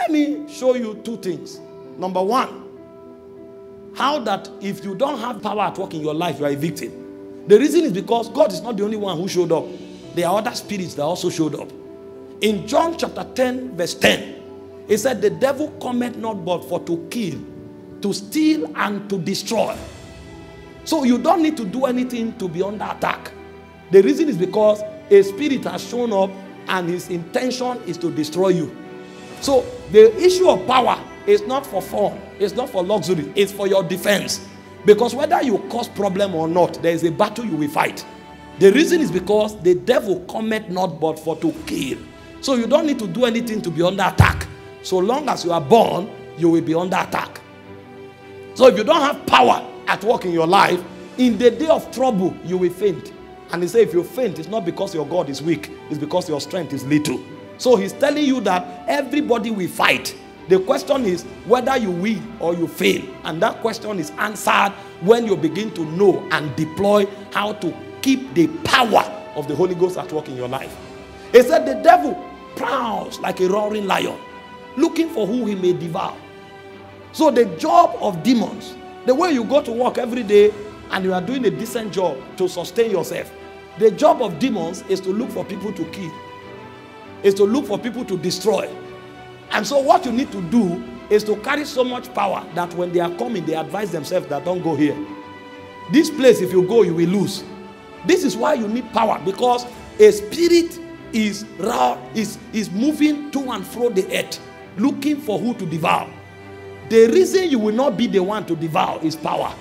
Let me show you two things. Number one, how that if you don't have power at work in your life, you are a victim. The reason is because God is not the only one who showed up. There are other spirits that also showed up. In John chapter 10, verse 10, it said, the devil cometh not but for to kill, to steal, and to destroy. So you don't need to do anything to be under attack. The reason is because a spirit has shown up and his intention is to destroy you. So the issue of power is not for fun. It's not for luxury. It's for your defense. Because whether you cause problem or not, there is a battle you will fight. The reason is because the devil cometh not but for to kill. So you don't need to do anything to be under attack. So long as you are born, you will be under attack. So if you don't have power at work in your life, in the day of trouble, you will faint. And he said, if you faint, it's not because your God is weak. It's because your strength is little. So he's telling you that everybody will fight. The question is whether you win or you fail. And that question is answered when you begin to know and deploy how to keep the power of the Holy Ghost at work in your life. He said the devil prowls like a roaring lion, looking for who he may devour. So the job of demons, the way you go to work every day and you are doing a decent job to sustain yourself, the job of demons is to look for people to kill, is to look for people to destroy. And so what you need to do is to carry so much power that when they are coming, they advise themselves that don't go here. This place, if you go, you will lose. This is why you need power, because a spirit is moving to and fro the earth, looking for who to devour. The reason you will not be the one to devour is power.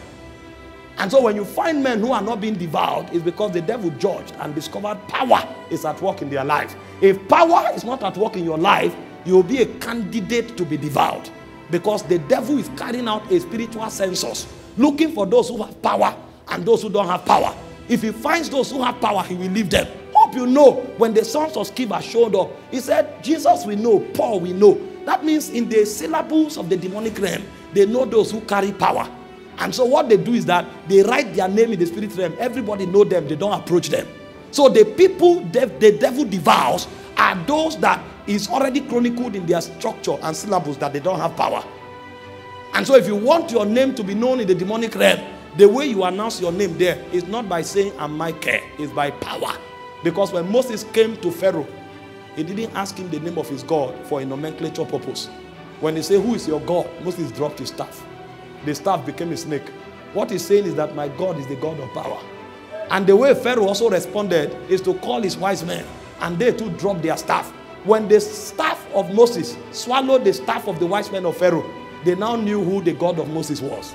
And so when you find men who are not being devoured, it's because the devil judged and discovered power is at work in their life. If power is not at work in your life, you will be a candidate to be devoured, because the devil is carrying out a spiritual census, looking for those who have power and those who don't have power. If he finds those who have power, he will leave them. Hope you know, when the sons of Sceva showed up, he said, Jesus we know, Paul we know. That means in the syllables of the demonic realm, they know those who carry power. And so what they do is that they write their name in the spirit realm. Everybody know them. They don't approach them. So the people the devil devours are those that is already chronicled in their structure and syllables that they don't have power. And so if you want your name to be known in the demonic realm, the way you announce your name there is not by saying I'm Michael, it's by power. Because when Moses came to Pharaoh, he didn't ask him the name of his God for a nomenclature purpose. When he said, who is your God? Moses dropped his staff. The staff became a snake. What he's saying is that my God is the God of power. And the way Pharaoh also responded is to call his wise men, and they too dropped their staff. When the staff of Moses swallowed the staff of the wise men of Pharaoh, they now knew who the God of Moses was.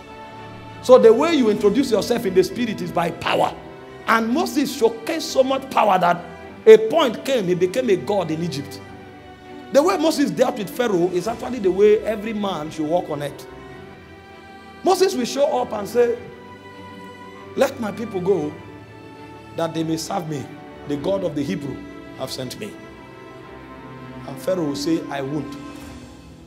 So the way you introduce yourself in the spirit is by power. And Moses showcased so much power that a point came, he became a god in Egypt. The way Moses dealt with Pharaoh is actually the way every man should walk on earth. Moses will show up and say, let my people go, that they may serve me. The God of the Hebrew have sent me. And Pharaoh will say, I won't.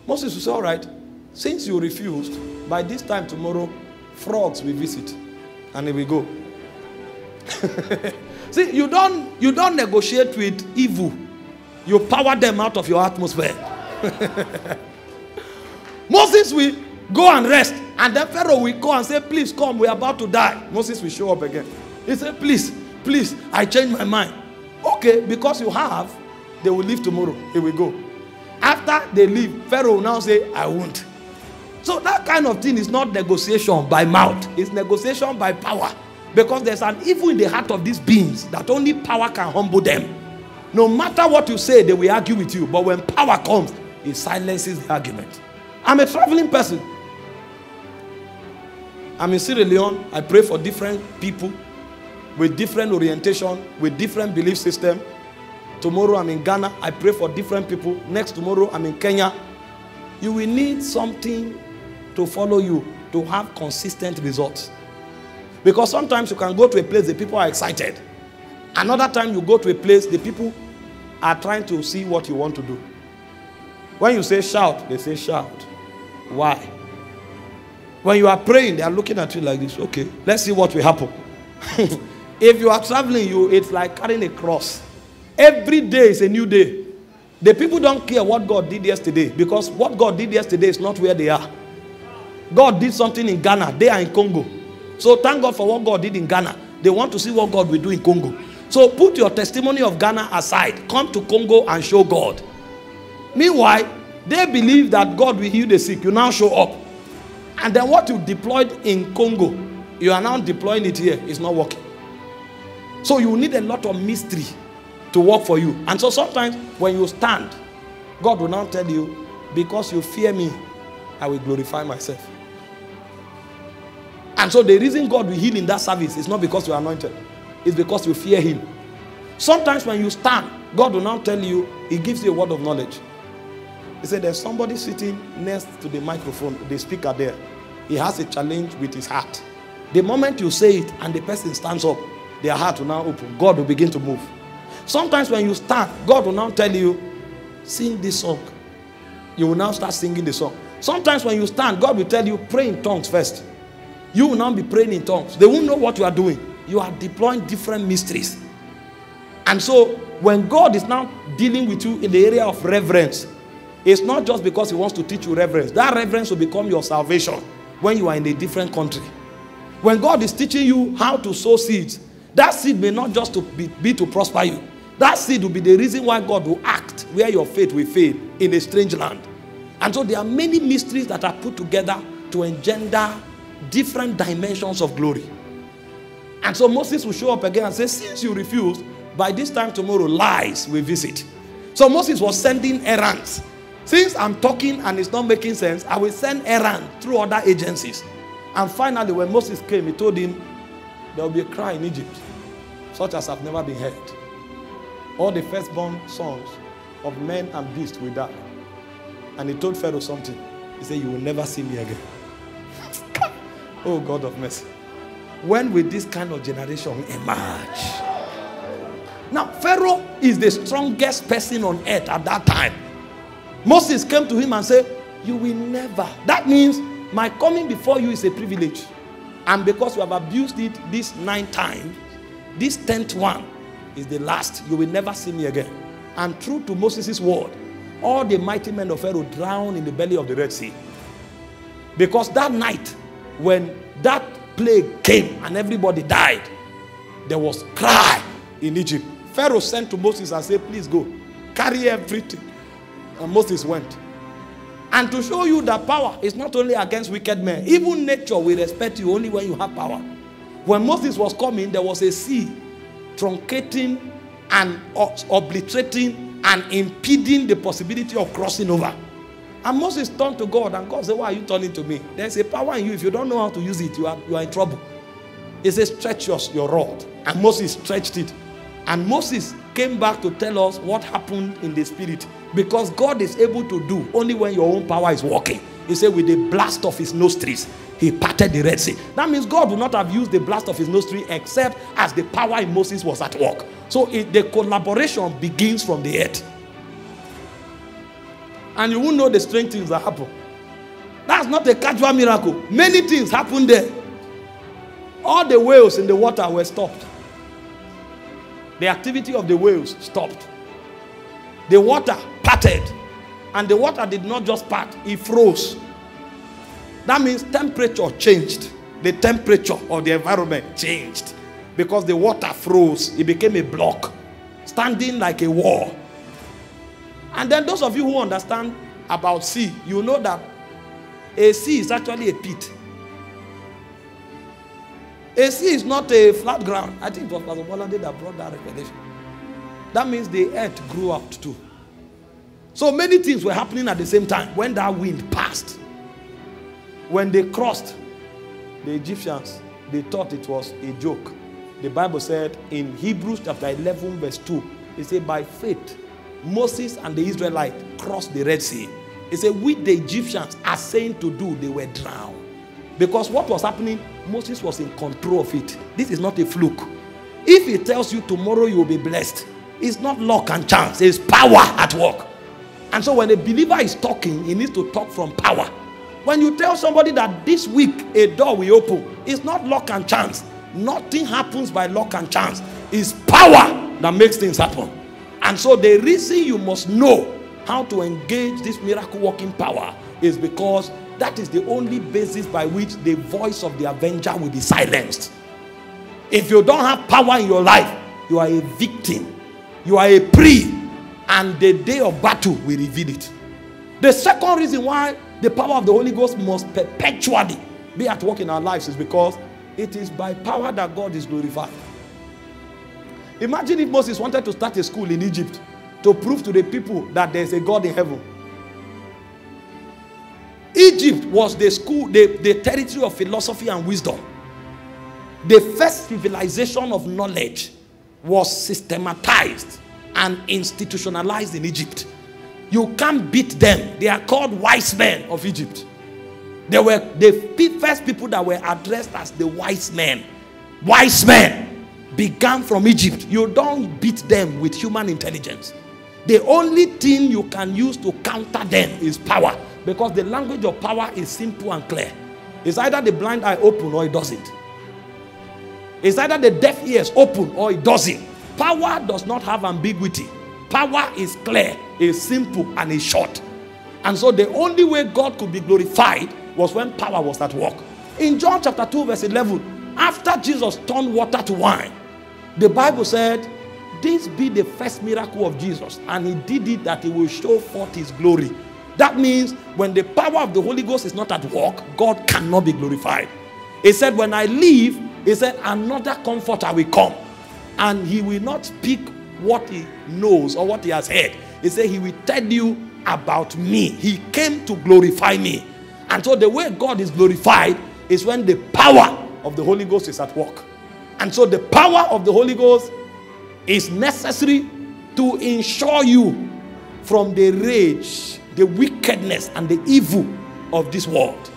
Moses will say, all right, since you refused, by this time tomorrow, frogs will visit. And they will go. See, you don't negotiate with evil. You power them out of your atmosphere. Moses will go and rest. And then Pharaoh will go and say, please come, we're about to die. Moses will show up again. He said, please, I changed my mind. Okay, because you have, they will leave tomorrow. He will go. After they leave, Pharaoh will now say, I won't. So that kind of thing is not negotiation by mouth. It's negotiation by power. Because there's an evil in the heart of these beings that only power can humble them. No matter what you say, they will argue with you. But when power comes, it silences the argument. I'm a traveling person. I'm in Sierra Leone. I pray for different people with different orientation, with different belief system. Tomorrow I'm in Ghana. I pray for different people. Next tomorrow I'm in Kenya. You will need something to follow you to have consistent results. Because sometimes you can go to a place, the people are excited. Another time you go to a place, the people are trying to see what you want to do. When you say shout, they say shout. Why? When you are praying, they are looking at you like this. Okay, let's see what will happen. If you are traveling, it's like carrying a cross. Every day is a new day. The people don't care what God did yesterday, because what God did yesterday is not where they are. God did something in Ghana. They are in Congo. So thank God for what God did in Ghana. They want to see what God will do in Congo. So put your testimony of Ghana aside. Come to Congo and show God. Meanwhile, they believe that God will heal the sick. You now show up. And then what you deployed in Congo, you are now deploying it here. It's not working. So you need a lot of mystery to work for you. And so sometimes when you stand, God will now tell you, because you fear me, I will glorify myself. And so the reason God will heal in that service is not because you are anointed. It's because you fear him. Sometimes when you stand, God will now tell you, he gives you a word of knowledge. He said there's somebody sitting next to the microphone, the speaker there. He has a challenge with his heart. The moment you say it and the person stands up, their heart will now open. God will begin to move. Sometimes when you stand, God will now tell you, sing this song. You will now start singing the song. Sometimes when you stand, God will tell you, pray in tongues first. You will now be praying in tongues. They won't know what you are doing. You are deploying different mysteries. And so when God is now dealing with you in the area of reverence, it's not just because he wants to teach you reverence. That reverence will become your salvation when you are in a different country. When God is teaching you how to sow seeds, that seed may not just be to prosper you. That seed will be the reason why God will act where your faith will fail in a strange land. And so there are many mysteries that are put together to engender different dimensions of glory. And so Moses will show up again and say, since you refused, by this time tomorrow, lies will visit. So Moses was sending errands. Since I'm talking and it's not making sense, I will send errands through other agencies. And finally, when Moses came, he told him, there will be a cry in Egypt, such as have never been heard. All the firstborn sons of men and beasts will die. And he told Pharaoh something. He said, you will never see me again. Oh, God of mercy. When will this kind of generation emerge? Now, Pharaoh is the strongest person on earth at that time. Moses came to him and said, you will never. That means my coming before you is a privilege. And because you have abused it this 9 times, this 10th one is the last. You will never see me again. And true to Moses' word, all the mighty men of Pharaoh drowned in the belly of the Red Sea. Because that night, when that plague came and everybody died, there was cry in Egypt. Pharaoh sent to Moses and said, please go, carry everything. And Moses went. And to show you that power is not only against wicked men, even nature will respect you only when you have power. When Moses was coming, there was a sea truncating and obliterating and impeding the possibility of crossing over. And Moses turned to God, and God said, why are you turning to me? There's a power in you. If you don't know how to use it, you are in trouble. He says, stretch your rod. And Moses stretched it. And Moses came back to tell us what happened in the spirit. Because God is able to do only when your own power is working. He said, with the blast of his nostrils, he parted the Red Sea. That means God would not have used the blast of his nostrils except as the power in Moses was at work. So the collaboration begins from the earth. And you won't know the strange things that happen. That's not a casual miracle. Many things happened there. All the whales in the water were stopped. The activity of the whales stopped. The water parted. And the water did not just part, it froze. That means temperature changed. The temperature of the environment changed. Because the water froze. It became a block, standing like a wall. And then those of you who understand about sea, you know that a sea is actually a pit. A sea is not a flat ground. I think it was Pastor Bolade that brought that revelation. That means the earth grew out too. So many things were happening at the same time when that wind passed. When they crossed, the Egyptians, they thought it was a joke. The Bible said in Hebrews chapter 11 verse 2, it said by faith, Moses and the Israelites crossed the Red Sea. It said with the Egyptians are saying to do, they were drowned. Because what was happening, Moses was in control of it. This is not a fluke. If he tells you tomorrow you will be blessed, it's not luck and chance, it's power at work. And so when a believer is talking, he needs to talk from power. When you tell somebody that this week a door will open, it's not luck and chance. Nothing happens by luck and chance. It's power that makes things happen. And so the reason you must know how to engage this miracle working power is because that is the only basis by which the voice of the avenger will be silenced. If you don't have power in your life, you are a victim. You are a prey, and the day of battle will reveal it. The second reason why the power of the Holy Ghost must perpetually be at work in our lives is because it is by power that God is glorified. Imagine if Moses wanted to start a school in Egypt to prove to the people that there is a God in heaven. Egypt was the school, the territory of philosophy and wisdom. The first civilization of knowledge was systematized and institutionalized in Egypt. You can't beat them. They are called wise men of Egypt. They were the first people that were addressed as the wise men. Wise men began from Egypt. You don't beat them with human intelligence. The only thing you can use to counter them is power, because the language of power is simple and clear. It's either the blind eye open or it doesn't. It's either the deaf ears open or it doesn't. Power does not have ambiguity. Power is clear, is simple, and is short. And so the only way God could be glorified was when power was at work. In John chapter 2 verse 11, after Jesus turned water to wine, the Bible said, this be the first miracle of Jesus, and he did it that he will show forth his glory. That means when the power of the Holy Ghost is not at work, God cannot be glorified. He said, when I leave, he said, another comforter will come, and he will not speak what he knows or what he has heard. He said, he will tell you about me. He came to glorify me. And so the way God is glorified is when the power of the Holy Ghost is at work. And so the power of the Holy Ghost is necessary to ensure you from the rage, the wickedness, and the evil of this world.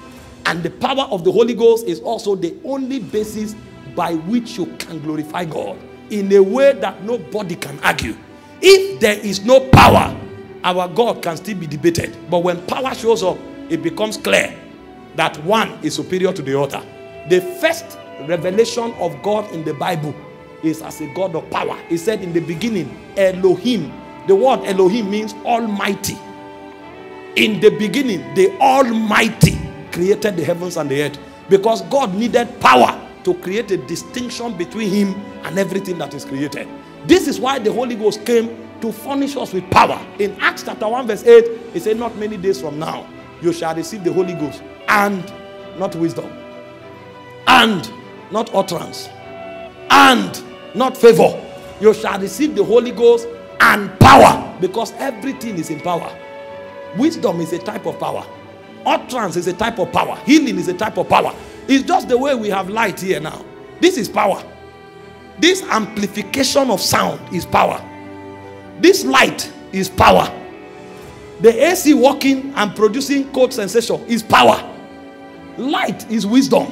And the power of the Holy Ghost is also the only basis by which you can glorify God in a way that nobody can argue. If there is no power, our God can still be debated. But when power shows up, it becomes clear that one is superior to the other. The first revelation of God in the Bible is as a God of power. He said in the beginning, Elohim. The word Elohim means Almighty. In the beginning, the Almighty created the heavens and the earth, because God needed power to create a distinction between him and everything that is created. This is why the Holy Ghost came to furnish us with power. In Acts chapter 1 verse 8, he said, not many days from now, you shall receive the Holy Ghost, and not wisdom, and not utterance, and not favor. You shall receive the Holy Ghost and power, because everything is in power. Wisdom is a type of power. Utterance is a type of power. Healing is a type of power. It's just the way we have light here now. This is power. This amplification of sound is power. This light is power. The AC working and producing cold sensation is power. Light is wisdom.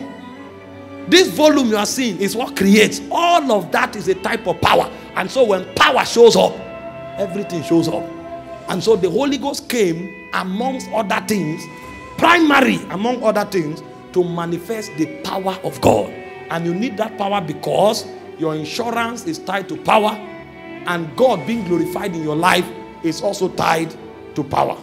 This volume you are seeing is what creates. All of that is a type of power. And so when power shows up, everything shows up. And so the Holy Ghost came, amongst other things, primary among other things, to manifest the power of God. And you need that power because your insurance is tied to power, and God being glorified in your life is also tied to power.